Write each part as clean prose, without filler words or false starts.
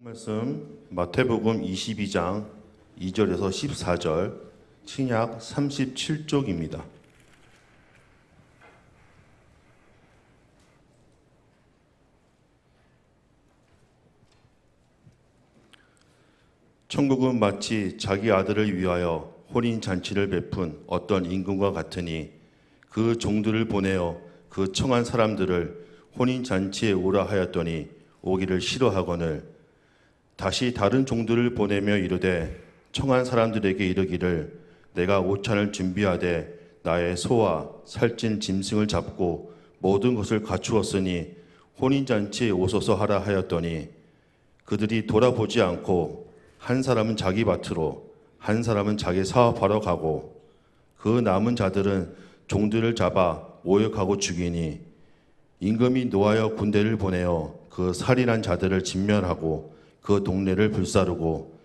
말씀 마태복음 22장 2절에서 14절 신약 37쪽입니다. 천국은 마치 자기 아들을 위하여 혼인잔치를 베푼 어떤 임금과 같으니 그 종들을 보내어 그 청한 사람들을 혼인잔치에 오라 하였더니 오기를 싫어하거늘 다시 다른 종들을 보내며 이르되 청한 사람들에게 이르기를 내가 오찬을 준비하되 나의 소와 살찐 짐승을 잡고 모든 것을 갖추었으니 혼인잔치에 오소서 하라 하였더니 그들이 돌아보지 않고 한 사람은 자기 밭으로 한 사람은 자기 사업하러 가고 그 남은 자들은 종들을 잡아 모욕하고 죽이니 임금이 노하여 군대를 보내어 그 살인한 자들을 진멸하고 그 동네를 불사르고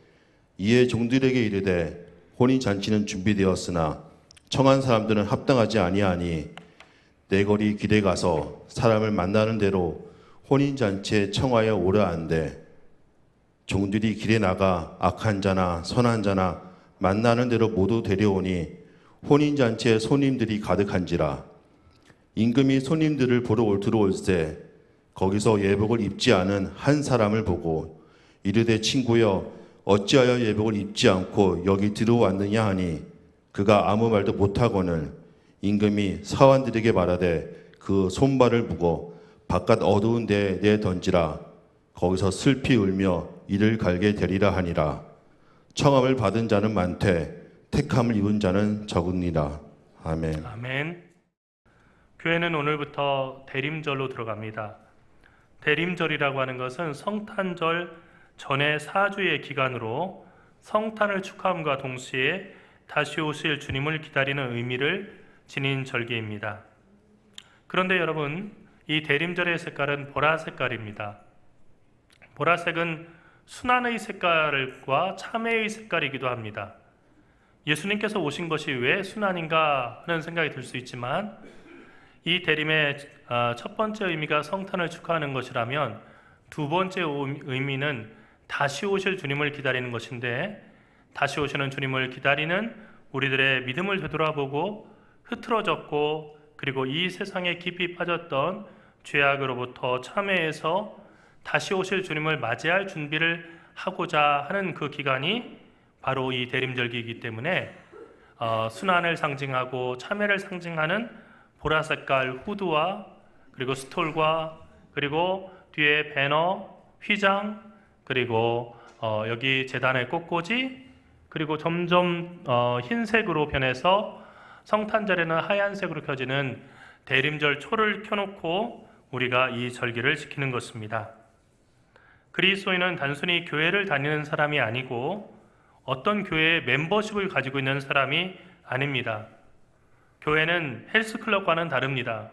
이에 종들에게 이르되 혼인잔치는 준비되었으나 청한 사람들은 합당하지 아니하니 내 거리 길에 가서 사람을 만나는 대로 혼인잔치에 청하여 오라 한대 종들이 길에 나가 악한 자나 선한 자나 만나는 대로 모두 데려오니 혼인잔치에 손님들이 가득한지라 임금이 손님들을 보러 들어올세 거기서 예복을 입지 않은 한 사람을 보고 이르되 친구여 어찌하여 예복을 입지 않고 여기 들어왔느냐 하니 그가 아무 말도 못하거늘 임금이 사환들에게 말하되 그 손발을 묶어 바깥 어두운 데에 내던지라 거기서 슬피 울며 이를 갈게 되리라 하니라. 청함을 받은 자는 많되 택함을 입은 자는 적으니라. 아멘. 아멘. 교회는 오늘부터 대림절로 들어갑니다. 대림절이라고 하는 것은 성탄절 전에 4주의 기간으로 성탄을 축하함과 동시에 다시 오실 주님을 기다리는 의미를 지닌 절기입니다. 그런데 여러분, 이 대림절의 색깔은 보라 색깔입니다. 보라색은 순환의 색깔과 참회의 색깔이기도 합니다. 예수님께서 오신 것이 왜 순환인가 하는 생각이 들 수 있지만 이 대림의 첫 번째 의미가 성탄을 축하하는 것이라면 두 번째 의미는 다시 오실 주님을 기다리는 것인데 다시 오시는 주님을 기다리는 우리들의 믿음을 되돌아보고 흐트러졌고 그리고 이 세상에 깊이 빠졌던 죄악으로부터 참회해서 다시 오실 주님을 맞이할 준비를 하고자 하는 그 기간이 바로 이 대림절기이기 때문에 순환을 상징하고 참회를 상징하는 보라색깔 후드와 그리고 스톨과 그리고 뒤에 배너, 휘장 그리고 여기 제단의 꽃꽂이 그리고 점점 흰색으로 변해서 성탄절에는 하얀색으로 켜지는 대림절 초를 켜놓고 우리가 이 절기를 지키는 것입니다. 그리스도인은 단순히 교회를 다니는 사람이 아니고 어떤 교회의 멤버십을 가지고 있는 사람이 아닙니다. 교회는 헬스클럽과는 다릅니다.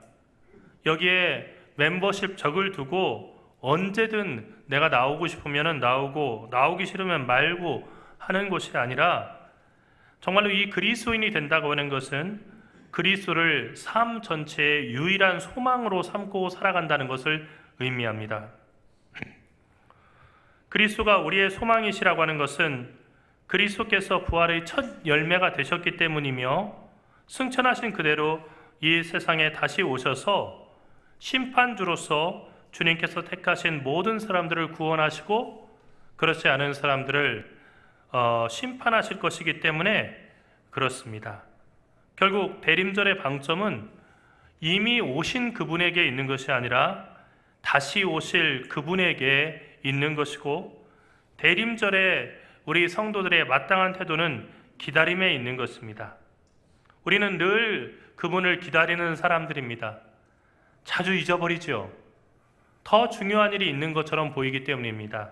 여기에 멤버십 적을 두고 언제든 내가 나오고 싶으면 나오고 나오기 싫으면 말고 하는 것이 아니라 정말로 이 그리스도인이 된다고 하는 것은 그리스도를 삶 전체의 유일한 소망으로 삼고 살아간다는 것을 의미합니다. 그리스도가 우리의 소망이시라고 하는 것은 그리스도께서 부활의 첫 열매가 되셨기 때문이며 승천하신 그대로 이 세상에 다시 오셔서 심판주로서 주님께서 택하신 모든 사람들을 구원하시고 그렇지 않은 사람들을 심판하실 것이기 때문에 그렇습니다. 결국 대림절의 방점은 이미 오신 그분에게 있는 것이 아니라 다시 오실 그분에게 있는 것이고 대림절에 우리 성도들의 마땅한 태도는 기다림에 있는 것입니다. 우리는 늘 그분을 기다리는 사람들입니다. 자주 잊어버리죠. 더 중요한 일이 있는 것처럼 보이기 때문입니다.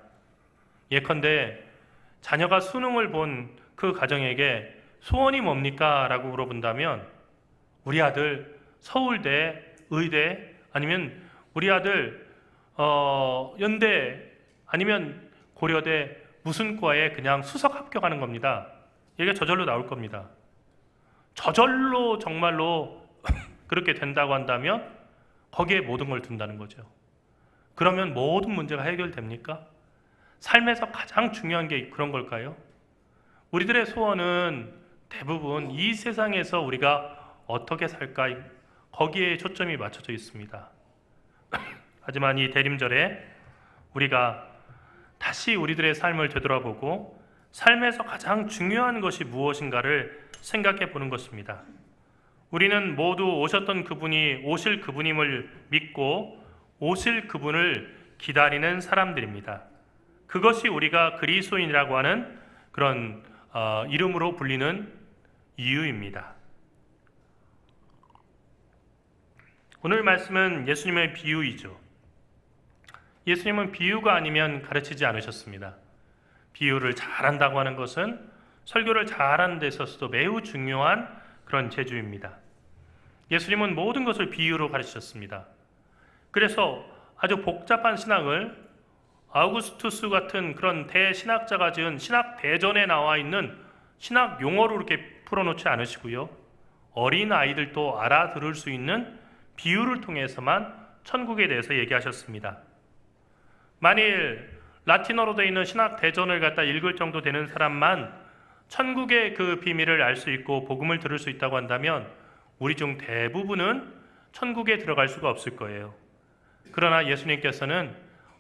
예컨대 자녀가 수능을 본 그 가정에게 소원이 뭡니까? 라고 물어본다면 우리 아들 서울대, 의대 아니면 우리 아들 연대 아니면 고려대 무슨 과에 그냥 수석 합격하는 겁니다. 이게 저절로 나올 겁니다. 저절로 정말로 그렇게 된다고 한다면 거기에 모든 걸 둔다는 거죠. 그러면 모든 문제가 해결됩니까? 삶에서 가장 중요한 게 그런 걸까요? 우리들의 소원은 대부분 이 세상에서 우리가 어떻게 살까, 거기에 초점이 맞춰져 있습니다. 하지만 이 대림절에 우리가 다시 우리들의 삶을 되돌아보고 삶에서 가장 중요한 것이 무엇인가를 생각해 보는 것입니다. 우리는 모두 오셨던 그분이 오실 그분임을 믿고 오실 그분을 기다리는 사람들입니다. 그것이 우리가 그리스도인이라고 하는 그런 이름으로 불리는 이유입니다. 오늘 말씀은 예수님의 비유이죠. 예수님은 비유가 아니면 가르치지 않으셨습니다. 비유를 잘한다고 하는 것은 설교를 잘하는 데 있어서도 매우 중요한 그런 재주입니다. 예수님은 모든 것을 비유로 가르치셨습니다. 그래서 아주 복잡한 신학을 아우구스투스 같은 그런 대신학자가 지은 신학 대전에 나와 있는 신학 용어로 이렇게 풀어놓지 않으시고요. 어린 아이들도 알아들을 수 있는 비유를 통해서만 천국에 대해서 얘기하셨습니다. 만일 라틴어로 되어 있는 신학 대전을 갖다 읽을 정도 되는 사람만 천국의 그 비밀을 알 수 있고 복음을 들을 수 있다고 한다면 우리 중 대부분은 천국에 들어갈 수가 없을 거예요. 그러나 예수님께서는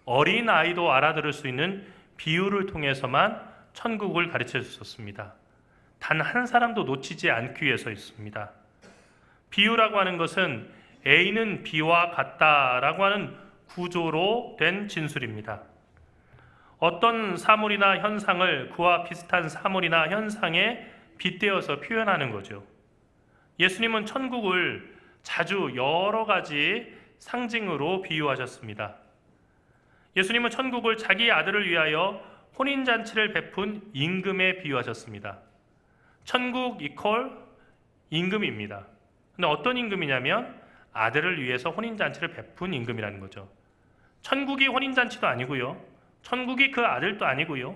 어린 아이도 알아들을 수 있는 비유를 통해서만 천국을 가르쳐 주셨습니다. 단 한 사람도 놓치지 않기 위해서 있습니다. 비유라고 하는 것은 A는 B와 같다라고 하는 구조로 된 진술입니다. 어떤 사물이나 현상을 그와 비슷한 사물이나 현상에 빗대어서 표현하는 거죠. 예수님은 천국을 자주 여러 가지 상징으로 비유하셨습니다. 예수님은 천국을 자기 아들을 위하여 혼인잔치를 베푼 임금에 비유하셨습니다. 천국 이퀄 임금입니다. 근데 어떤 임금이냐면 아들을 위해서 혼인잔치를 베푼 임금이라는 거죠. 천국이 혼인잔치도 아니고요. 천국이 그 아들도 아니고요.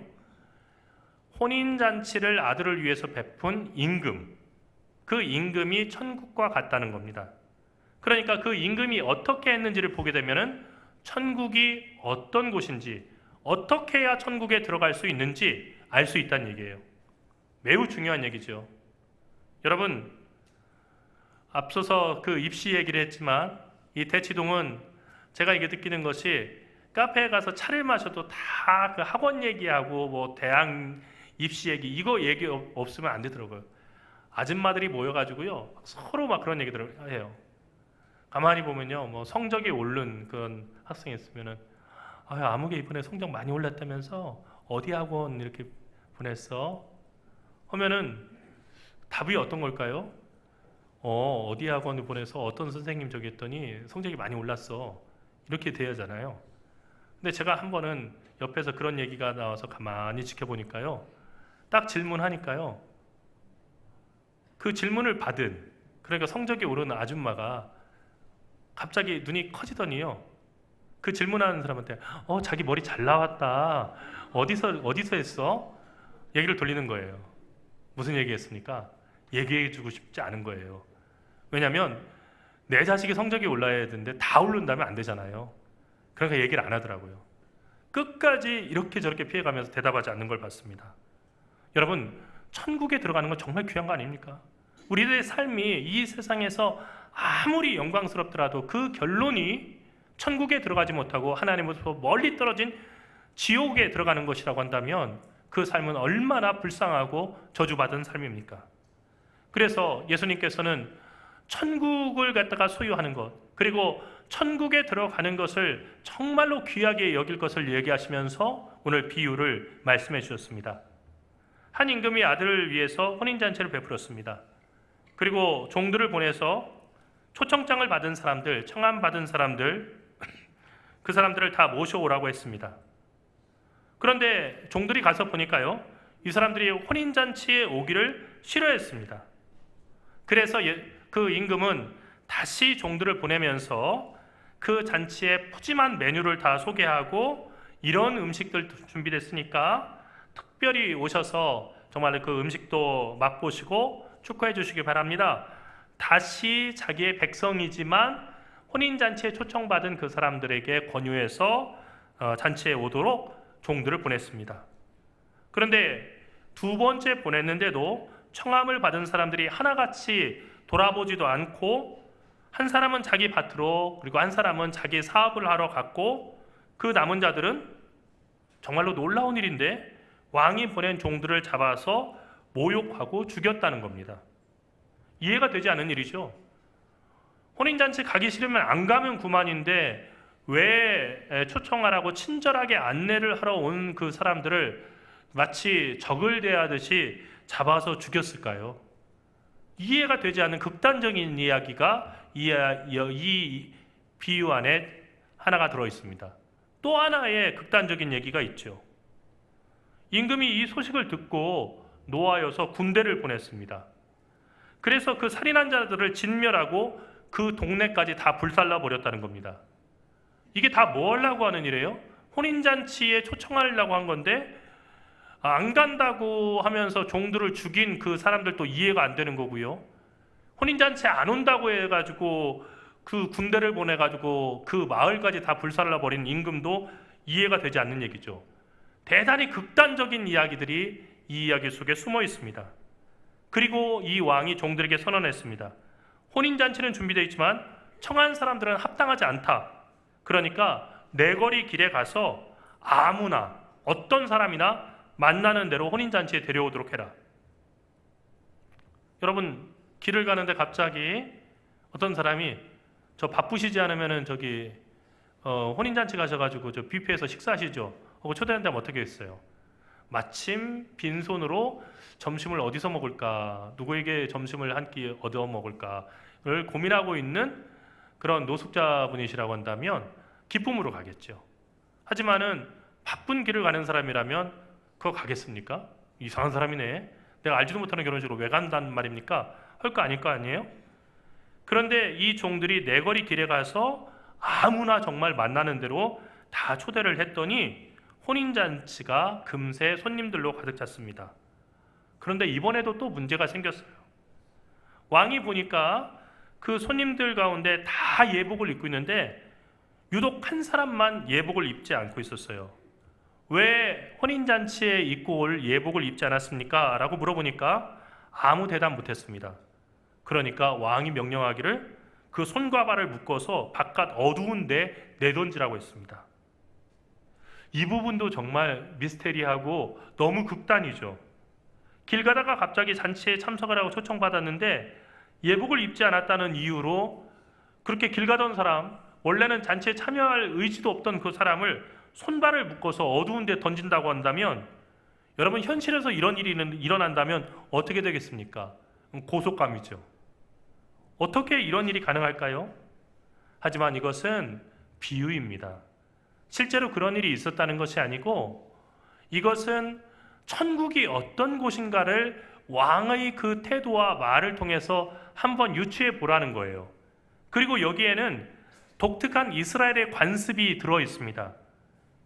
혼인잔치를 아들을 위해서 베푼 임금, 그 임금이 천국과 같다는 겁니다. 그러니까 그 임금이 어떻게 했는지를 보게 되면은 천국이 어떤 곳인지, 어떻게 해야 천국에 들어갈 수 있는지 알 수 있다는 얘기예요. 매우 중요한 얘기죠. 여러분, 앞서서 그 입시 얘기를 했지만 이 대치동은 제가 이게 느끼는 것이 카페에 가서 차를 마셔도 다 그 학원 얘기하고 뭐 대학 입시 얘기, 이거 얘기 없으면 안 되더라고요. 아줌마들이 모여가지고요 서로 막 그런 얘기들을 해요. 가만히 보면요, 뭐 성적이 오른 그런 학생이 있으면은 아무개 이번에 성적 많이 올랐다면서 어디 학원 이렇게 보냈어? 하면은 답이 어떤 걸까요? 어디 학원을 보내서 어떤 선생님 저기 했더니 성적이 많이 올랐어. 이렇게 돼야잖아요. 근데 제가 한 번은 옆에서 그런 얘기가 나와서 가만히 지켜보니까요, 딱 질문하니까요, 그 질문을 받은, 그러니까 성적이 오르는 아줌마가 갑자기 눈이 커지더니요, 그 질문하는 사람한테 자기 머리 잘 나왔다, 어디서 했어? 얘기를 돌리는 거예요. 무슨 얘기했습니까? 얘기해주고 싶지 않은 거예요. 왜냐하면 내 자식이 성적이 올라야 되는데 다 오른다면 안 되잖아요. 그러니까 얘기를 안 하더라고요. 끝까지 이렇게 저렇게 피해가면서 대답하지 않는 걸 봤습니다. 여러분, 천국에 들어가는 건 정말 귀한 거 아닙니까? 우리들의 삶이 이 세상에서 아무리 영광스럽더라도 그 결론이 천국에 들어가지 못하고 하나님으로부터 멀리 떨어진 지옥에 들어가는 것이라고 한다면 그 삶은 얼마나 불쌍하고 저주받은 삶입니까? 그래서 예수님께서는 천국을 갖다가 소유하는 것, 그리고 천국에 들어가는 것을 정말로 귀하게 여길 것을 얘기하시면서 오늘 비유를 말씀해 주셨습니다. 한 임금이 아들을 위해서 혼인잔치를 베풀었습니다. 그리고 종들을 보내서 초청장을 받은 사람들, 청함 받은 사람들, 그 사람들을 다 모셔오라고 했습니다. 그런데 종들이 가서 보니까요, 이 사람들이 혼인잔치에 오기를 싫어했습니다. 그래서 그 임금은 다시 종들을 보내면서 그 잔치의 푸짐한 메뉴를 다 소개하고, 이런 음식들 준비됐으니까 특별히 오셔서 정말 그 음식도 맛보시고 축하해 주시기 바랍니다. 다시 자기의 백성이지만 혼인잔치에 초청받은 그 사람들에게 권유해서 잔치에 오도록 종들을 보냈습니다. 그런데 두 번째 보냈는데도 청함을 받은 사람들이 하나같이 돌아보지도 않고, 한 사람은 자기 밭으로, 그리고 한 사람은 자기 사업을 하러 갔고, 그 남은 자들은 정말로 놀라운 일인데 왕이 보낸 종들을 잡아서 모욕하고 죽였다는 겁니다. 이해가 되지 않는 일이죠. 혼인잔치 가기 싫으면 안 가면 그만인데 왜 초청하라고 친절하게 안내를 하러 온 그 사람들을 마치 적을 대하듯이 잡아서 죽였을까요? 이해가 되지 않는 극단적인 이야기가 이 비유 안에 하나가 들어있습니다. 또 하나의 극단적인 얘기가 있죠. 임금이 이 소식을 듣고 노하여서 군대를 보냈습니다. 그래서 그 살인한 자들을 진멸하고 그 동네까지 다 불살라 버렸다는 겁니다. 이게 다 뭐 하려고 하는 일이에요? 혼인잔치에 초청하려고 한 건데 안 간다고 하면서 종들을 죽인 그 사람들도 이해가 안 되는 거고요. 혼인잔치에 안 온다고 해가지고 그 군대를 보내가지고 그 마을까지 다 불살라 버린 임금도 이해가 되지 않는 얘기죠. 대단히 극단적인 이야기들이 이 이야기 속에 숨어 있습니다. 그리고 이 왕이 종들에게 선언했습니다. 혼인잔치는 준비되어 있지만 청한 사람들은 합당하지 않다. 그러니까 내거리 길에 가서 아무나 어떤 사람이나 만나는 대로 혼인잔치에 데려오도록 해라. 여러분, 길을 가는데 갑자기 어떤 사람이 저 바쁘시지 않으면은 저기 혼인잔치 가셔가지고 저 뷔페에서 식사하시죠. 하고 초대한다면 어떻게 했어요? 마침 빈손으로 점심을 어디서 먹을까, 누구에게 점심을 한 끼 얻어 먹을까를 고민하고 있는 그런 노숙자분이시라고 한다면 기쁨으로 가겠죠. 하지만은 바쁜 길을 가는 사람이라면 그거 가겠습니까? 이상한 사람이네. 내가 알지도 못하는 결혼식으로 왜 간단 말입니까? 할 거 아닐 거 아니에요? 그런데 이 종들이 내거리 길에 가서 아무나 정말 만나는 대로 다 초대를 했더니 혼인잔치가 금세 손님들로 가득 찼습니다. 그런데 이번에도 또 문제가 생겼어요. 왕이 보니까 그 손님들 가운데 다 예복을 입고 있는데 유독 한 사람만 예복을 입지 않고 있었어요. 왜 혼인잔치에 입고 올 예복을 입지 않았습니까? 라고 물어보니까 아무 대답 못했습니다. 그러니까 왕이 명령하기를 그 손과 발을 묶어서 바깥 어두운 데 내던지라고 했습니다. 이 부분도 정말 미스테리하고 너무 극단이죠. 길 가다가 갑자기 잔치에 참석을 하고 초청받았는데 예복을 입지 않았다는 이유로 그렇게 길 가던 사람, 원래는 잔치에 참여할 의지도 없던 그 사람을 손발을 묶어서 어두운 데 던진다고 한다면, 여러분 현실에서 이런 일이 일어난다면 어떻게 되겠습니까? 고속감이죠. 어떻게 이런 일이 가능할까요? 하지만 이것은 비유입니다. 실제로 그런 일이 있었다는 것이 아니고 이것은 천국이 어떤 곳인가를 왕의 그 태도와 말을 통해서 한번 유추해 보라는 거예요. 그리고 여기에는 독특한 이스라엘의 관습이 들어 있습니다.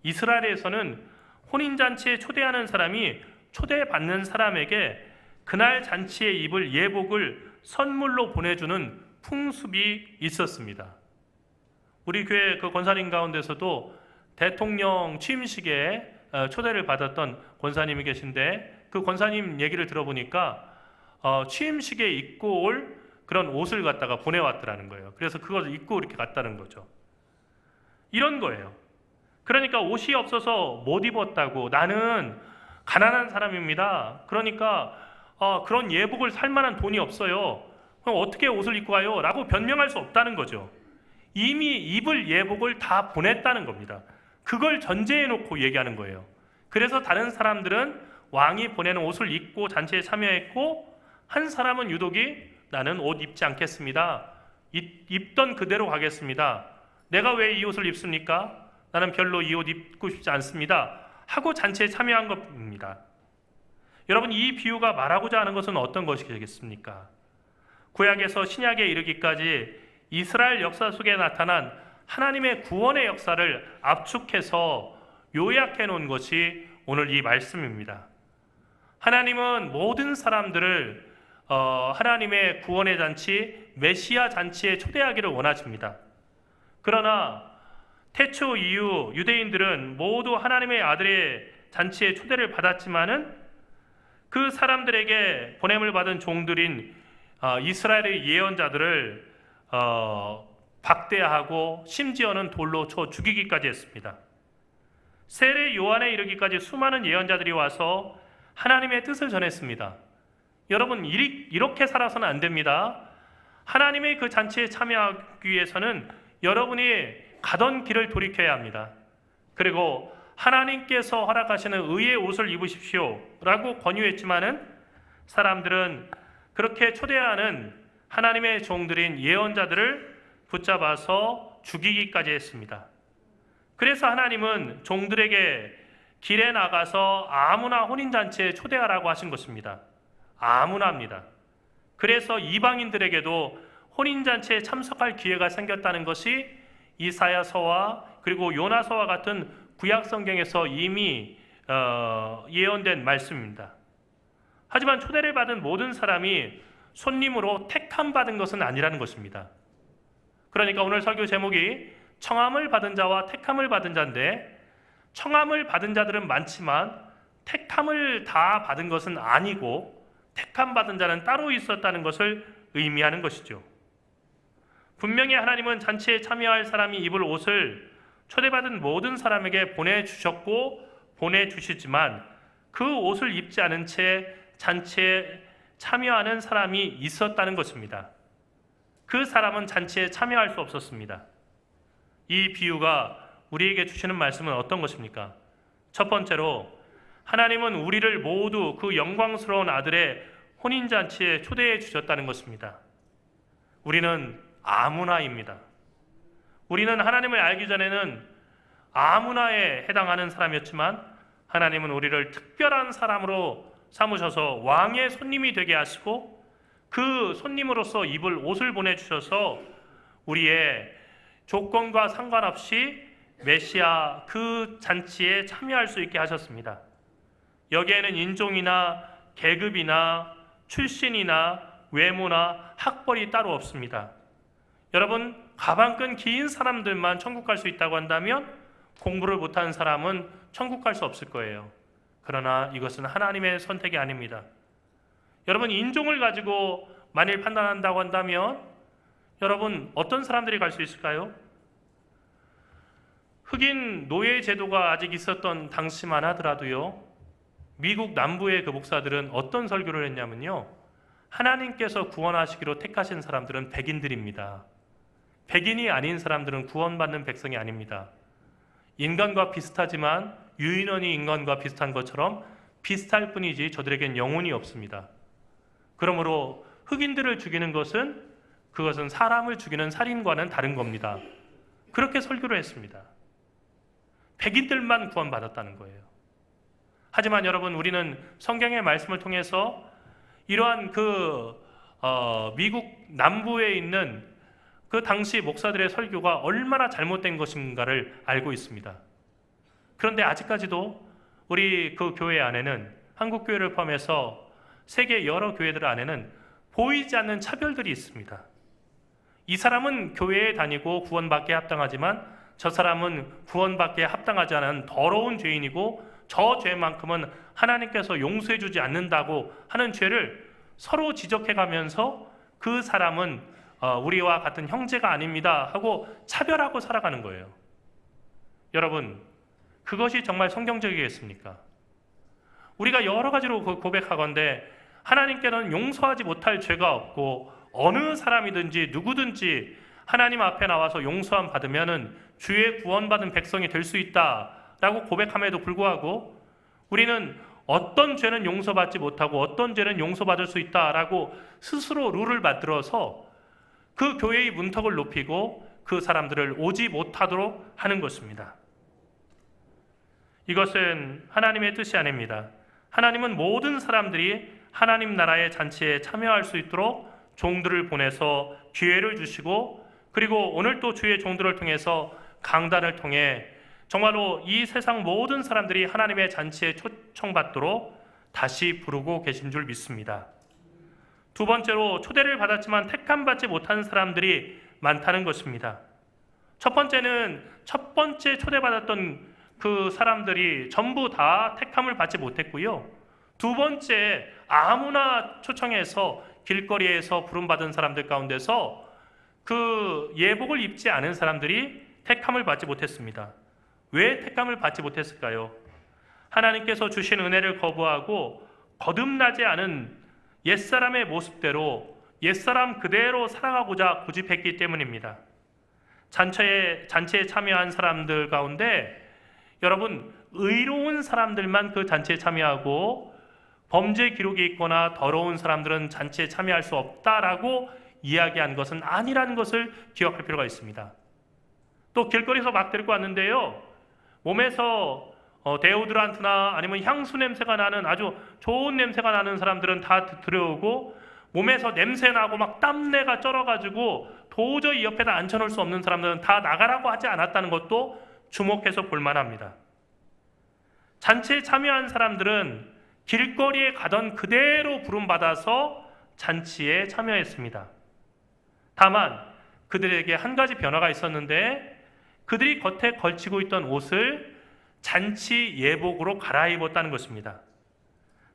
이스라엘에서는 혼인잔치에 초대하는 사람이 초대받는 사람에게 그날 잔치에 입을 예복을 선물로 보내주는 풍습이 있었습니다. 우리 교회 그 권사님 가운데서도 대통령 취임식에 초대를 받았던 권사님이 계신데 그 권사님 얘기를 들어보니까 취임식에 입고 올 그런 옷을 갖다가 보내왔더라는 거예요. 그래서 그걸 입고 이렇게 갔다는 거죠. 이런 거예요. 그러니까 옷이 없어서 못 입었다고, 나는 가난한 사람입니다. 그러니까 그런 예복을 살 만한 돈이 없어요. 그럼 어떻게 옷을 입고 가요? 라고 변명할 수 없다는 거죠. 이미 입을 예복을 다 보냈다는 겁니다. 그걸 전제해 놓고 얘기하는 거예요. 그래서 다른 사람들은 왕이 보내는 옷을 입고 잔치에 참여했고, 한 사람은 유독이 나는 옷 입지 않겠습니다. 입던 그대로 가겠습니다. 내가 왜 이 옷을 입습니까? 나는 별로 이 옷 입고 싶지 않습니다. 하고 잔치에 참여한 겁니다. 여러분, 이 비유가 말하고자 하는 것은 어떤 것이겠습니까? 구약에서 신약에 이르기까지 이스라엘 역사 속에 나타난 하나님의 구원의 역사를 압축해서 요약해 놓은 것이 오늘 이 말씀입니다. 하나님은 모든 사람들을 하나님의 구원의 잔치, 메시아 잔치에 초대하기를 원하십니다. 그러나 태초 이후 유대인들은 모두 하나님의 아들의 잔치에 초대를 받았지만은 그 사람들에게 보냄을 받은 종들인 이스라엘의 예언자들을 박대하고 심지어는 돌로 쳐 죽이기까지 했습니다. 세례 요한에 이르기까지 수많은 예언자들이 와서 하나님의 뜻을 전했습니다. 여러분, 이렇게 살아서는 안 됩니다. 하나님의 그 잔치에 참여하기 위해서는 여러분이 가던 길을 돌이켜야 합니다. 그리고 하나님께서 허락하시는 의의 옷을 입으십시오 라고 권유했지만은 사람들은 그렇게 초대하는 하나님의 종들인 예언자들을 붙잡아서 죽이기까지 했습니다. 그래서 하나님은 종들에게 길에 나가서 아무나 혼인잔치에 초대하라고 하신 것입니다. 아무나입니다. 그래서 이방인들에게도 혼인잔치에 참석할 기회가 생겼다는 것이 이사야서와 그리고 요나서와 같은 구약성경에서 이미 예언된 말씀입니다. 하지만 초대를 받은 모든 사람이 손님으로 택함 받은 것은 아니라는 것입니다. 그러니까 오늘 설교 제목이 청함을 받은 자와 택함을 받은 자인데, 청함을 받은 자들은 많지만 택함을 다 받은 것은 아니고 택함 받은 자는 따로 있었다는 것을 의미하는 것이죠. 분명히 하나님은 잔치에 참여할 사람이 입을 옷을 초대받은 모든 사람에게 보내주셨고 보내주시지만 그 옷을 입지 않은 채 잔치에 참여하는 사람이 있었다는 것입니다. 그 사람은 잔치에 참여할 수 없었습니다. 이 비유가 우리에게 주시는 말씀은 어떤 것입니까? 첫 번째로 하나님은 우리를 모두 그 영광스러운 아들의 혼인잔치에 초대해 주셨다는 것입니다. 우리는 아무나입니다. 우리는 하나님을 알기 전에는 아무나에 해당하는 사람이었지만 하나님은 우리를 특별한 사람으로 삼으셔서 왕의 손님이 되게 하시고 그 손님으로서 입을 옷을 보내주셔서 우리의 조건과 상관없이 메시아 그 잔치에 참여할 수 있게 하셨습니다. 여기에는 인종이나 계급이나 출신이나 외모나 학벌이 따로 없습니다. 여러분, 가방끈 긴 사람들만 천국 갈 수 있다고 한다면 공부를 못한 사람은 천국 갈 수 없을 거예요. 그러나 이것은 하나님의 선택이 아닙니다. 여러분, 인종을 가지고 만일 판단한다고 한다면 여러분, 어떤 사람들이 갈 수 있을까요? 흑인 노예 제도가 아직 있었던 당시만 하더라도요, 미국 남부의 그 목사들은 어떤 설교를 했냐면요, 하나님께서 구원하시기로 택하신 사람들은 백인들입니다. 백인이 아닌 사람들은 구원받는 백성이 아닙니다. 인간과 비슷하지만 유인원이 인간과 비슷한 것처럼 비슷할 뿐이지 저들에겐 영혼이 없습니다. 그러므로 흑인들을 죽이는 그것은 사람을 죽이는 살인과는 다른 겁니다. 그렇게 설교를 했습니다. 백인들만 구원받았다는 거예요. 하지만 여러분, 우리는 성경의 말씀을 통해서 이러한 미국 남부에 있는 그 당시 목사들의 설교가 얼마나 잘못된 것인가를 알고 있습니다. 그런데 아직까지도 우리 그 교회 안에는, 한국 교회를 포함해서 세계 여러 교회들 안에는 보이지 않는 차별들이 있습니다. 이 사람은 교회에 다니고 구원받게 합당하지만 저 사람은 구원받게 합당하지 않은 더러운 죄인이고 저 죄만큼은 하나님께서 용서해 주지 않는다고 하는 죄를 서로 지적해가면서 그 사람은 우리와 같은 형제가 아닙니다 하고 차별하고 살아가는 거예요. 여러분, 그것이 정말 성경적이겠습니까? 우리가 여러 가지로 고백하건대 하나님께는 용서하지 못할 죄가 없고 어느 사람이든지 누구든지 하나님 앞에 나와서 용서함 받으면은 주의 구원받은 백성이 될 수 있다라고 고백함에도 불구하고 우리는 어떤 죄는 용서받지 못하고 어떤 죄는 용서받을 수 있다라고 스스로 룰을 만들어서 그 교회의 문턱을 높이고 그 사람들을 오지 못하도록 하는 것입니다. 이것은 하나님의 뜻이 아닙니다. 하나님은 모든 사람들이 하나님 나라의 잔치에 참여할 수 있도록 종들을 보내서 기회를 주시고, 그리고 오늘 또 주의 종들을 통해서 강단을 통해 정말로 이 세상 모든 사람들이 하나님의 잔치에 초청받도록 다시 부르고 계신 줄 믿습니다. 두 번째로, 초대를 받았지만 택함받지 못한 사람들이 많다는 것입니다. 첫 번째는 첫 번째 초대받았던 그 사람들이 전부 다 택함을 받지 못했고요. 두 번째, 아무나 초청해서 길거리에서 부름받은 사람들 가운데서 그 예복을 입지 않은 사람들이 택함을 받지 못했습니다. 왜 택함을 받지 못했을까요? 하나님께서 주신 은혜를 거부하고 거듭나지 않은 옛사람의 모습대로 옛사람 그대로 살아가고자 고집했기 때문입니다. 잔치에 참여한 사람들 가운데 여러분, 의로운 사람들만 그 잔치에 참여하고 범죄 기록이 있거나 더러운 사람들은 잔치에 참여할 수 없다라고 이야기한 것은 아니라는 것을 기억할 필요가 있습니다. 또 길거리에서 막 데리고 왔는데요, 몸에서 데오드란트나 아니면 향수 냄새가 나는 아주 좋은 냄새가 나는 사람들은 다 들여오고, 몸에서 냄새 나고 막 땀내가 쩔어가지고 도저히 옆에다 앉혀놓을 수 없는 사람들은 다 나가라고 하지 않았다는 것도 주목해서 볼만합니다. 잔치에 참여한 사람들은 길거리에 가던 그대로 부름받아서 잔치에 참여했습니다. 다만 그들에게 한 가지 변화가 있었는데, 그들이 겉에 걸치고 있던 옷을 잔치 예복으로 갈아입었다는 것입니다.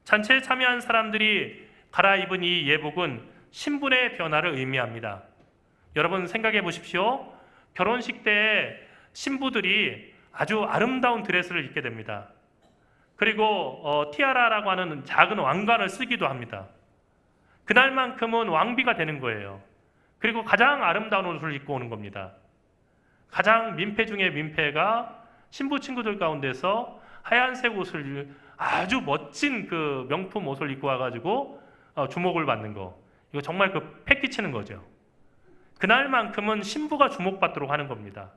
잔치에 참여한 사람들이 갈아입은 이 예복은 신분의 변화를 의미합니다. 여러분 생각해 보십시오. 결혼식 때 신부들이 아주 아름다운 드레스를 입게 됩니다. 그리고 티아라라고 하는 작은 왕관을 쓰기도 합니다. 그날만큼은 왕비가 되는 거예요. 그리고 가장 아름다운 옷을 입고 오는 겁니다. 가장 민폐 중에 민폐가 신부 친구들 가운데서 하얀색 옷을, 아주 멋진 그 명품 옷을 입고 와가지고 주목을 받는 거. 이거 정말 그 패기치는 거죠. 그날만큼은 신부가 주목받도록 하는 겁니다.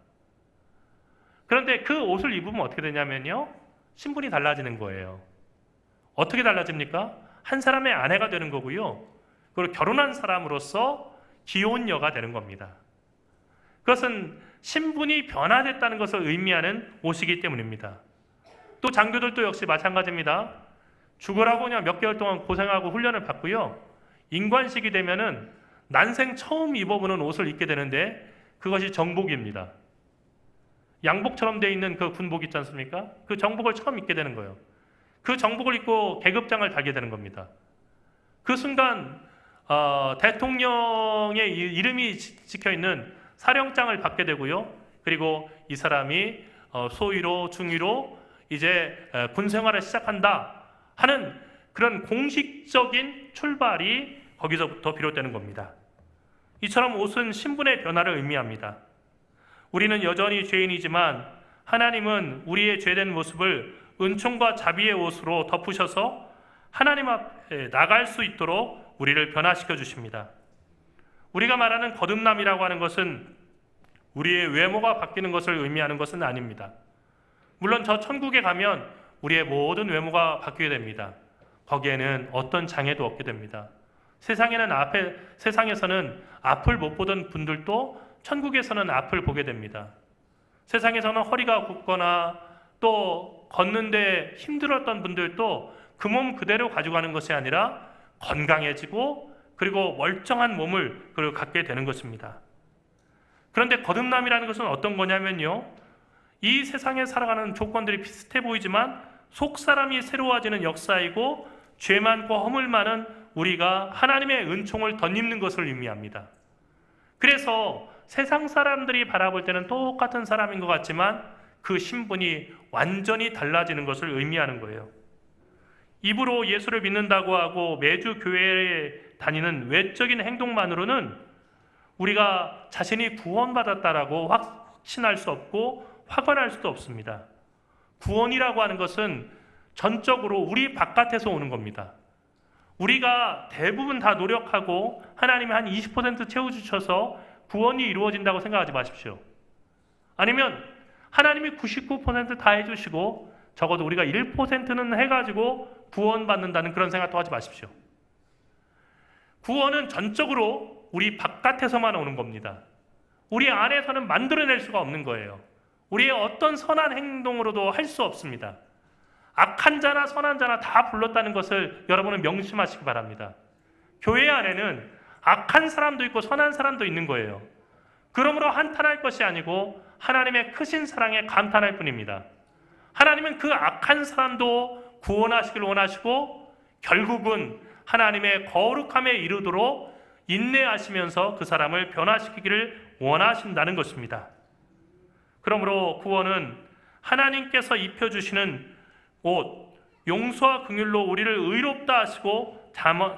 그런데 그 옷을 입으면 어떻게 되냐면요, 신분이 달라지는 거예요. 어떻게 달라집니까? 한 사람의 아내가 되는 거고요, 그리고 결혼한 사람으로서 기혼녀가 되는 겁니다. 그것은 신분이 변화됐다는 것을 의미하는 옷이기 때문입니다. 또 장교들도 역시 마찬가지입니다. 죽으라고 그냥 몇 개월 동안 고생하고 훈련을 받고요, 인관식이 되면은 난생 처음 입어보는 옷을 입게 되는데, 그것이 정복입니다. 양복처럼 돼 있는 그 군복 있지 않습니까? 그 정복을 처음 입게 되는 거예요. 그 정복을 입고 계급장을 달게 되는 겁니다. 그 순간 대통령의 이름이 찍혀있는 사령장을 받게 되고요, 그리고 이 사람이 소위로 중위로 이제 군 생활을 시작한다 하는 그런 공식적인 출발이 거기서부터 비롯되는 겁니다. 이처럼 옷은 신분의 변화를 의미합니다. 우리는 여전히 죄인이지만 하나님은 우리의 죄된 모습을 은총과 자비의 옷으로 덮으셔서 하나님 앞에 나갈 수 있도록 우리를 변화시켜 주십니다. 우리가 말하는 거듭남이라고 하는 것은 우리의 외모가 바뀌는 것을 의미하는 것은 아닙니다. 물론 저 천국에 가면 우리의 모든 외모가 바뀌게 됩니다. 거기에는 어떤 장애도 없게 됩니다. 세상에서는 앞을 못 보던 분들도 천국에서는 앞을 보게 됩니다. 세상에서는 허리가 굽거나 또 걷는데 힘들었던 분들도 그 몸 그대로 가져가는 것이 아니라 건강해지고, 그리고 멀쩡한 몸을 갖게 되는 것입니다. 그런데 거듭남이라는 것은 어떤 거냐면요, 이 세상에 살아가는 조건들이 비슷해 보이지만 속사람이 새로워지는 역사이고, 죄 많고 허물 많은 우리가 하나님의 은총을 덧입는 것을 의미합니다. 그래서 세상 사람들이 바라볼 때는 똑같은 사람인 것 같지만 그 신분이 완전히 달라지는 것을 의미하는 거예요. 입으로 예수를 믿는다고 하고 매주 교회에 다니는 외적인 행동만으로는 우리가 자신이 구원받았다라고 확신할 수 없고 확언할 수도 없습니다. 구원이라고 하는 것은 전적으로 우리 바깥에서 오는 겁니다. 우리가 대부분 다 노력하고 하나님이 한 20% 채워주셔서 구원이 이루어진다고 생각하지 마십시오. 아니면 하나님이 99% 다 해주시고 적어도 우리가 1%는 해가지고 구원받는다는 그런 생각도 하지 마십시오. 구원은 전적으로 우리 바깥에서만 오는 겁니다. 우리 안에서는 만들어낼 수가 없는 거예요. 우리의 어떤 선한 행동으로도 할 수 없습니다. 악한 자나 선한 자나 다 불렀다는 것을 여러분은 명심하시기 바랍니다. 교회 안에는 악한 사람도 있고 선한 사람도 있는 거예요. 그러므로 한탄할 것이 아니고 하나님의 크신 사랑에 감탄할 뿐입니다. 하나님은 그 악한 사람도 구원하시길 원하시고 결국은 하나님의 거룩함에 이르도록 인내하시면서 그 사람을 변화시키기를 원하신다는 것입니다. 그러므로 구원은 하나님께서 입혀주시는 옷, 용서와 긍휼로 우리를 의롭다 하시고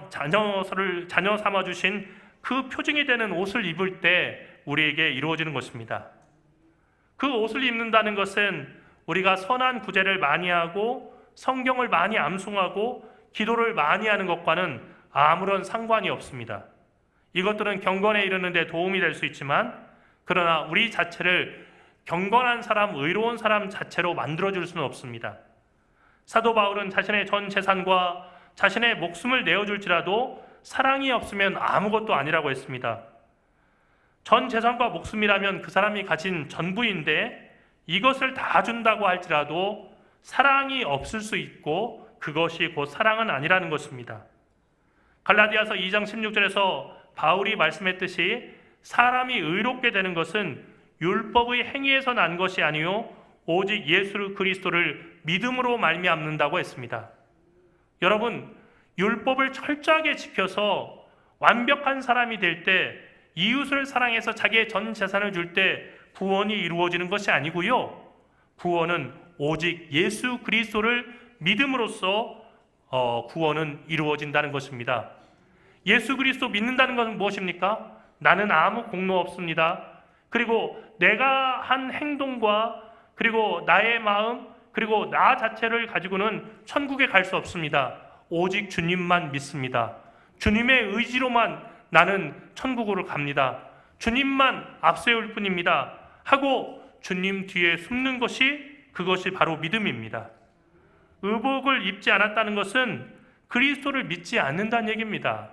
자녀 삼아주신 그 표징이 되는 옷을 입을 때 우리에게 이루어지는 것입니다. 그 옷을 입는다는 것은 우리가 선한 구제를 많이 하고 성경을 많이 암송하고 기도를 많이 하는 것과는 아무런 상관이 없습니다. 이것들은 경건에 이르는 데 도움이 될 수 있지만 그러나 우리 자체를 경건한 사람, 의로운 사람 자체로 만들어줄 수는 없습니다. 사도 바울은 자신의 전 재산과 자신의 목숨을 내어줄지라도 사랑이 없으면 아무것도 아니라고 했습니다. 전 재산과 목숨이라면 그 사람이 가진 전부인데 이것을 다 준다고 할지라도 사랑이 없을 수 있고 그것이 곧 사랑은 아니라는 것입니다. 갈라디아서 2장 16절에서 바울이 말씀했듯이 사람이 의롭게 되는 것은 율법의 행위에서 난 것이 아니요 오직 예수 그리스도를 믿음으로 말미암는다고 했습니다. 여러분, 율법을 철저하게 지켜서 완벽한 사람이 될 때 이웃을 사랑해서 자기의 전 재산을 줄 때 구원이 이루어지는 것이 아니고요. 구원은 오직 예수 그리스도를 믿음으로써 구원은 이루어진다는 것입니다. 예수 그리스도 믿는다는 것은 무엇입니까? 나는 아무 공로 없습니다. 그리고 내가 한 행동과 그리고 나의 마음 그리고 나 자체를 가지고는 천국에 갈 수 없습니다. 오직 주님만 믿습니다. 주님의 의지로만 나는 천국으로 갑니다. 주님만 앞세울 뿐입니다. 하고 주님 뒤에 숨는 것이 그것이 바로 믿음입니다. 의복을 입지 않았다는 것은 그리스도를 믿지 않는다는 얘기입니다.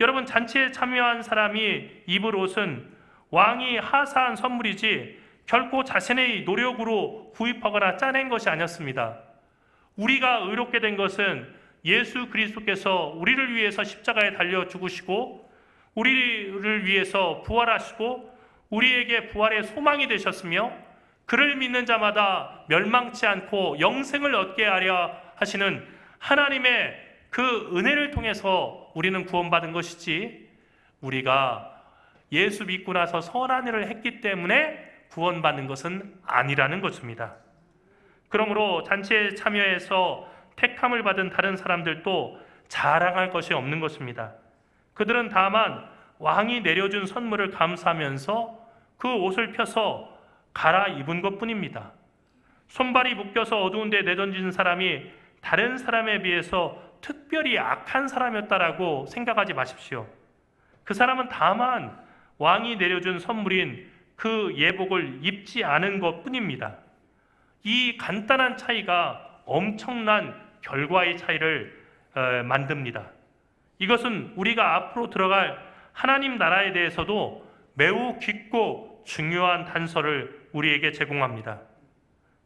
여러분, 잔치에 참여한 사람이 입을 옷은 왕이 하사한 선물이지 결코 자신의 노력으로 구입하거나 짜낸 것이 아니었습니다. 우리가 의롭게 된 것은 예수 그리스도께서 우리를 위해서 십자가에 달려 죽으시고 우리를 위해서 부활하시고 우리에게 부활의 소망이 되셨으며 그를 믿는 자마다 멸망치 않고 영생을 얻게 하려 하시는 하나님의 그 은혜를 통해서 우리는 구원받은 것이지 우리가 예수 믿고 나서 선한 일을 했기 때문에 구원받는 것은 아니라는 것입니다. 그러므로 잔치에 참여해서 택함을 받은 다른 사람들도 자랑할 것이 없는 것입니다. 그들은 다만 왕이 내려준 선물을 감사하면서 그 옷을 펴서 갈아입은 것뿐입니다. 손발이 묶여서 어두운 데 내던진 사람이 다른 사람에 비해서 특별히 악한 사람이었다라고 생각하지 마십시오. 그 사람은 다만 왕이 내려준 선물인 그 예복을 입지 않은 것뿐입니다. 이 간단한 차이가 엄청난 결과의 차이를 만듭니다. 이것은 우리가 앞으로 들어갈 하나님 나라에 대해서도 매우 깊고 중요한 단서를 우리에게 제공합니다.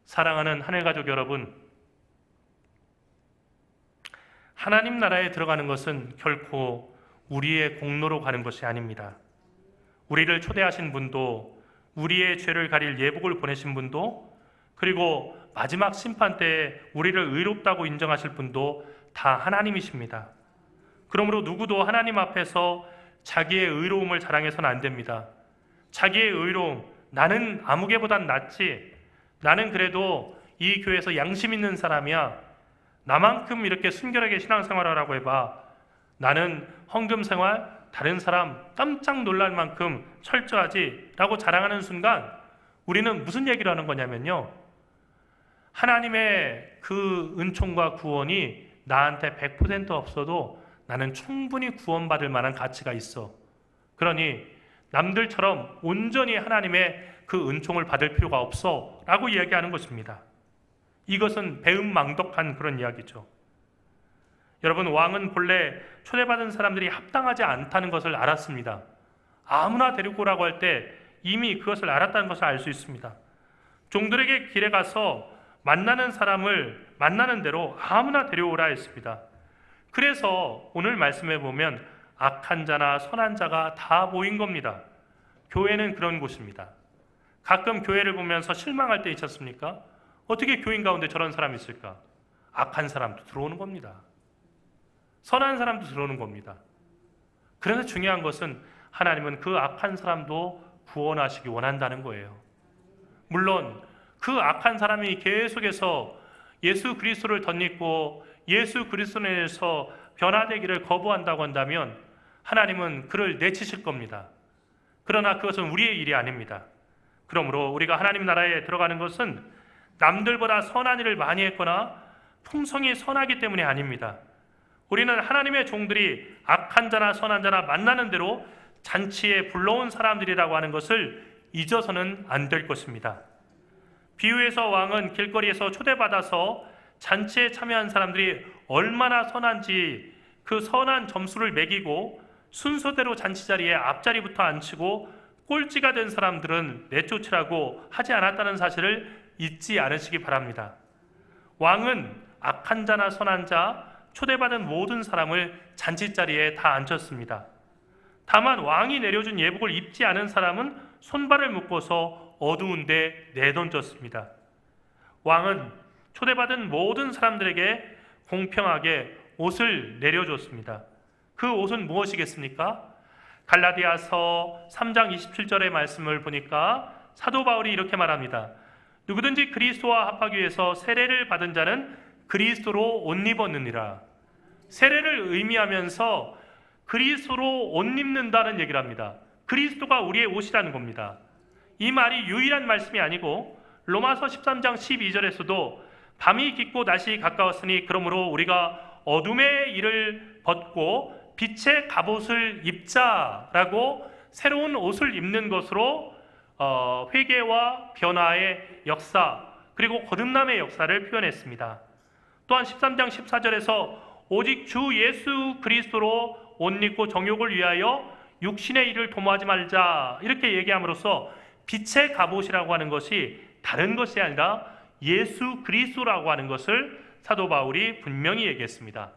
사랑하는 하늘가족 여러분, 하나님 나라에 들어가는 것은 결코 우리의 공로로 가는 것이 아닙니다. 우리를 초대하신 분도, 우리의 죄를 가릴 예복을 보내신 분도, 그리고 마지막 심판 때에 우리를 의롭다고 인정하실 분도 다 하나님이십니다. 그러므로 누구도 하나님 앞에서 자기의 의로움을 자랑해서는 안 됩니다. 자기의 의로움, 나는 아무개보단 낫지, 나는 그래도 이 교회에서 양심 있는 사람이야, 나만큼 이렇게 순결하게 신앙생활을 하라고 해봐, 나는 헌금생활 다른 사람 깜짝 놀랄 만큼 철저하지 라고 자랑하는 순간 우리는 무슨 얘기를 하는 거냐면요, 하나님의 그 은총과 구원이 나한테 100% 없어도 나는 충분히 구원받을 만한 가치가 있어. 그러니 남들처럼 온전히 하나님의 그 은총을 받을 필요가 없어 라고 이야기하는 것입니다. 이것은 배은망덕한 그런 이야기죠. 여러분, 왕은 본래 초대받은 사람들이 합당하지 않다는 것을 알았습니다. 아무나 데리고 오라고 할 때 이미 그것을 알았다는 것을 알 수 있습니다. 종들에게 길에 가서 만나는 사람을 만나는 대로 아무나 데려오라 했습니다. 그래서 오늘 말씀해 보면 악한 자나 선한 자가 다 모인 겁니다. 교회는 그런 곳입니다. 가끔 교회를 보면서 실망할 때 있었습니까? 어떻게 교인 가운데 저런 사람이 있을까? 악한 사람도 들어오는 겁니다. 선한 사람도 들어오는 겁니다. 그래서 중요한 것은 하나님은 그 악한 사람도 구원하시기 원한다는 거예요. 물론 그 악한 사람이 계속해서 예수 그리스도를 덧입고 예수 그리스도에서 변화되기를 거부한다고 한다면 하나님은 그를 내치실 겁니다. 그러나 그것은 우리의 일이 아닙니다. 그러므로 우리가 하나님 나라에 들어가는 것은 남들보다 선한 일을 많이 했거나 품성이 선하기 때문이 아닙니다. 우리는 하나님의 종들이 악한 자나 선한 자나 만나는 대로 잔치에 불러온 사람들이라고 하는 것을 잊어서는 안 될 것입니다. 비유에서 왕은 길거리에서 초대받아서 잔치에 참여한 사람들이 얼마나 선한지 그 선한 점수를 매기고 순서대로 잔치 자리에 앞자리부터 앉히고 꼴찌가 된 사람들은 내쫓으라고 하지 않았다는 사실을 잊지 않으시기 바랍니다. 왕은 악한 자나 선한 자, 초대받은 모든 사람을 잔치 자리에 다 앉혔습니다. 다만 왕이 내려준 예복을 입지 않은 사람은 손발을 묶어서 어두운 데 내던졌습니다. 왕은 초대받은 모든 사람들에게 공평하게 옷을 내려줬습니다. 그 옷은 무엇이겠습니까? 갈라디아서 3장 27절의 말씀을 보니까 사도 바울이 이렇게 말합니다. 누구든지 그리스도와 합하기 위해서 세례를 받은 자는 그리스도로 옷 입었느니라. 세례를 의미하면서 그리스도로 옷 입는다는 얘기를 합니다. 그리스도가 우리의 옷이라는 겁니다. 이 말이 유일한 말씀이 아니고 로마서 13장 12절에서도 밤이 깊고 낮이 가까웠으니 그러므로 우리가 어둠의 일을 벗고 빛의 갑옷을 입자라고 새로운 옷을 입는 것으로 회개와 변화의 역사 그리고 거듭남의 역사를 표현했습니다. 또한 13장 14절에서 오직 주 예수 그리스도로 옷 입고 정욕을 위하여 육신의 일을 도모하지 말자 이렇게 얘기함으로써 빛의 갑옷이라고 하는 것이 다른 것이 아니라 예수 그리스도라고 하는 것을 사도 바울이 분명히 얘기했습니다.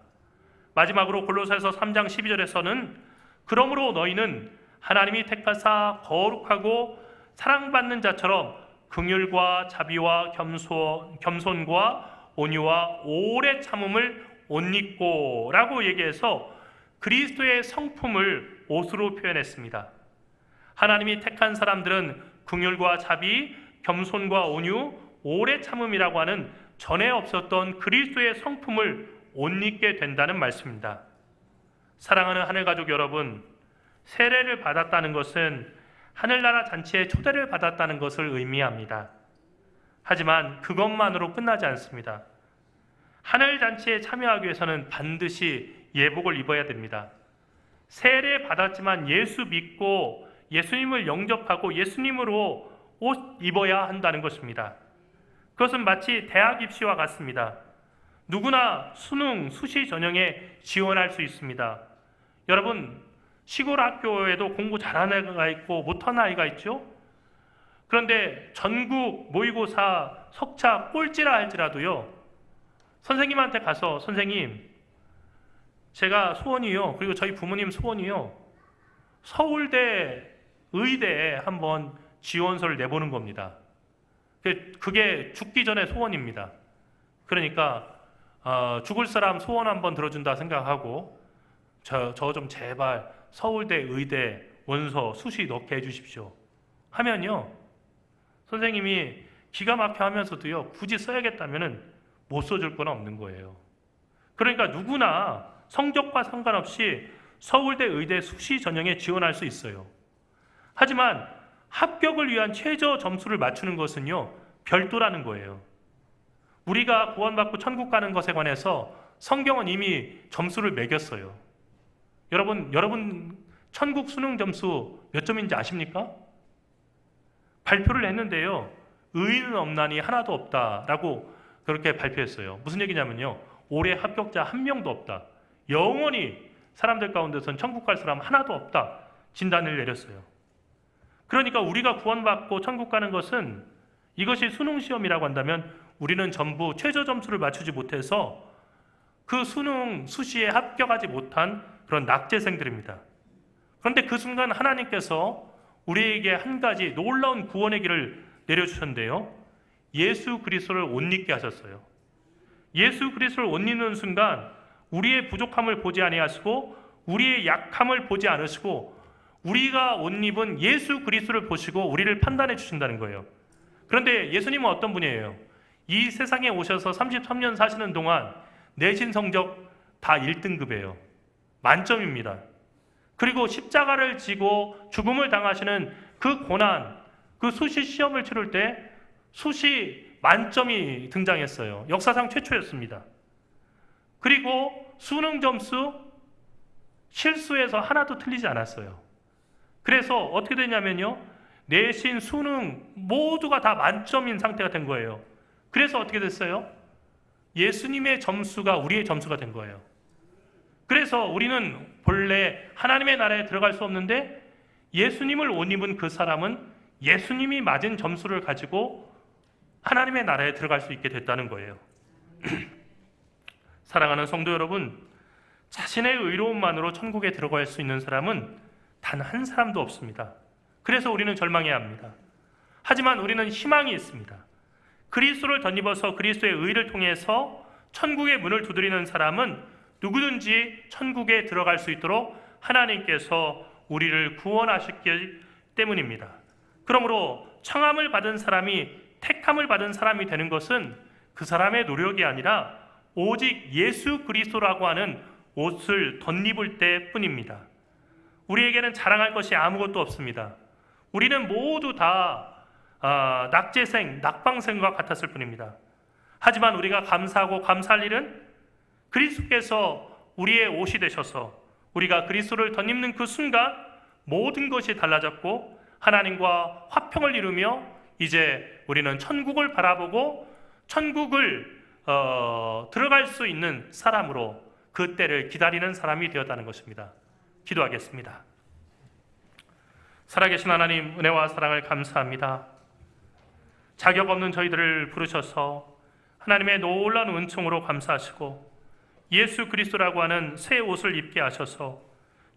마지막으로 골로새서 3장 12절에서는 그러므로 너희는 하나님이 택하사 거룩하고 사랑받는 자처럼 긍휼과 자비와 겸손과 온유와 오래 참음을 옷 입고 라고 얘기해서 그리스도의 성품을 옷으로 표현했습니다. 하나님이 택한 사람들은 긍휼과 자비, 겸손과 온유, 오래 참음이라고 하는 전에 없었던 그리스도의 성품을 옷 입게 된다는 말씀입니다. 사랑하는 하늘가족 여러분, 세례를 받았다는 것은 하늘나라 잔치에 초대를 받았다는 것을 의미합니다. 하지만 그것만으로 끝나지 않습니다. 하늘 잔치에 참여하기 위해서는 반드시 예복을 입어야 됩니다. 세례 받았지만 예수 믿고 예수님을 영접하고 예수님으로 옷 입어야 한다는 것입니다. 그것은 마치 대학 입시와 같습니다. 누구나 수능, 수시 전형에 지원할 수 있습니다. 여러분, 시골 학교에도 공부 잘하는 애가 있고 못하는 아이가 있죠? 그런데 전국 모의고사 석차 꼴찌라 할지라도요, 선생님한테 가서 선생님, 제가 소원이요, 그리고 저희 부모님 소원이요, 서울대 의대에 한번 지원서를 내보는 겁니다. 그게 죽기 전에 소원입니다. 그러니까 죽을 사람 소원 한번 들어준다 생각하고 저 좀 제발 서울대 의대 원서 수시 넣게 해주십시오 하면요, 선생님이 기가 막혀 하면서도요 굳이 써야겠다면은 못 써줄 건 없는 거예요. 그러니까 누구나 성적과 상관없이 서울대 의대 수시 전형에 지원할 수 있어요. 하지만 합격을 위한 최저 점수를 맞추는 것은요 별도라는 거예요. 우리가 구원받고 천국 가는 것에 관해서 성경은 이미 점수를 매겼어요. 여러분 천국 수능 점수 몇 점인지 아십니까? 발표를 했는데요, 의인은 없나니 하나도 없다라고 그렇게 발표했어요. 무슨 얘기냐면요, 올해 합격자 한 명도 없다, 영원히 사람들 가운데서는 천국 갈 사람 하나도 없다 진단을 내렸어요. 그러니까 우리가 구원받고 천국 가는 것은, 이것이 수능 시험이라고 한다면 우리는 전부 최저 점수를 맞추지 못해서 그 수능 수시에 합격하지 못한 그런 낙제생들입니다. 그런데 그 순간 하나님께서 우리에게 한 가지 놀라운 구원의 길을 내려주셨는데요. 예수 그리스도를 옷 입게 하셨어요. 예수 그리스도를 옷 입는 순간 우리의 부족함을 보지 아니하시고 우리의 약함을 보지 않으시고 우리가 옷 입은 예수 그리스도를 보시고 우리를 판단해 주신다는 거예요. 그런데 예수님은 어떤 분이에요? 이 세상에 오셔서 33년 사시는 동안 내신 성적 다 1등급이에요. 만점입니다. 그리고 십자가를 지고 죽음을 당하시는 그 고난, 그 수시 시험을 치를 때 수시 만점이 등장했어요. 역사상 최초였습니다. 그리고 수능 점수 실수에서 하나도 틀리지 않았어요. 그래서 어떻게 되냐면요, 내신, 수능 모두가 다 만점인 상태가 된 거예요. 그래서 어떻게 됐어요? 예수님의 점수가 우리의 점수가 된 거예요. 그래서 우리는 본래 하나님의 나라에 들어갈 수 없는데 예수님을 옷 입은 그 사람은 예수님이 맞은 점수를 가지고 하나님의 나라에 들어갈 수 있게 됐다는 거예요. 사랑하는 성도 여러분, 자신의 의로움만으로 천국에 들어갈 수 있는 사람은 단 한 사람도 없습니다. 그래서 우리는 절망해야 합니다. 하지만 우리는 희망이 있습니다. 그리스도를 덧입어서 그리스도의 의를 통해서 천국의 문을 두드리는 사람은 누구든지 천국에 들어갈 수 있도록 하나님께서 우리를 구원하셨기 때문입니다. 그러므로 청함을 받은 사람이 택함을 받은 사람이 되는 것은 그 사람의 노력이 아니라 오직 예수 그리스도라고 하는 옷을 덧입을 때뿐입니다. 우리에게는 자랑할 것이 아무것도 없습니다. 우리는 모두 다 낙제생, 낙방생과 같았을 뿐입니다. 하지만 우리가 감사하고 감사할 일은 그리스도께서 우리의 옷이 되셔서 우리가 그리스도를 덧입는 그 순간 모든 것이 달라졌고 하나님과 화평을 이루며 이제 우리는 천국을 바라보고 천국을 들어갈 수 있는 사람으로 그 때를 기다리는 사람이 되었다는 것입니다. 기도하겠습니다. 살아계신 하나님, 은혜와 사랑을 감사합니다. 자격 없는 저희들을 부르셔서 하나님의 놀라운 은총으로 감사하시고 예수 그리스도라고 하는 새 옷을 입게 하셔서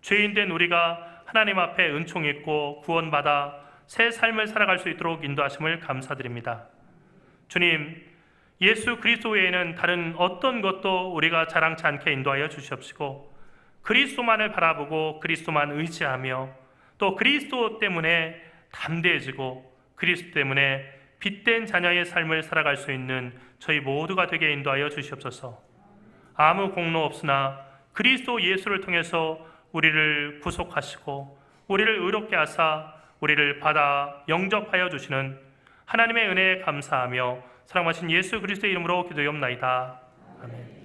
죄인된 우리가 하나님 앞에 은총 있고 구원받아 새 삶을 살아갈 수 있도록 인도하심을 감사드립니다. 주님, 예수 그리스도 외에는 다른 어떤 것도 우리가 자랑치 않게 인도하여 주시옵시고 그리스도만을 바라보고 그리스도만 의지하며 또 그리스도 때문에 담대해지고 그리스도 때문에 빛된 자녀의 삶을 살아갈 수 있는 저희 모두가 되게 인도하여 주시옵소서. 아무 공로 없으나 그리스도 예수를 통해서 우리를 구속하시고 우리를 의롭게 하사 우리를 받아 영접하여 주시는 하나님의 은혜에 감사하며 사랑하신 예수 그리스도의 이름으로 기도하옵나이다. 아멘.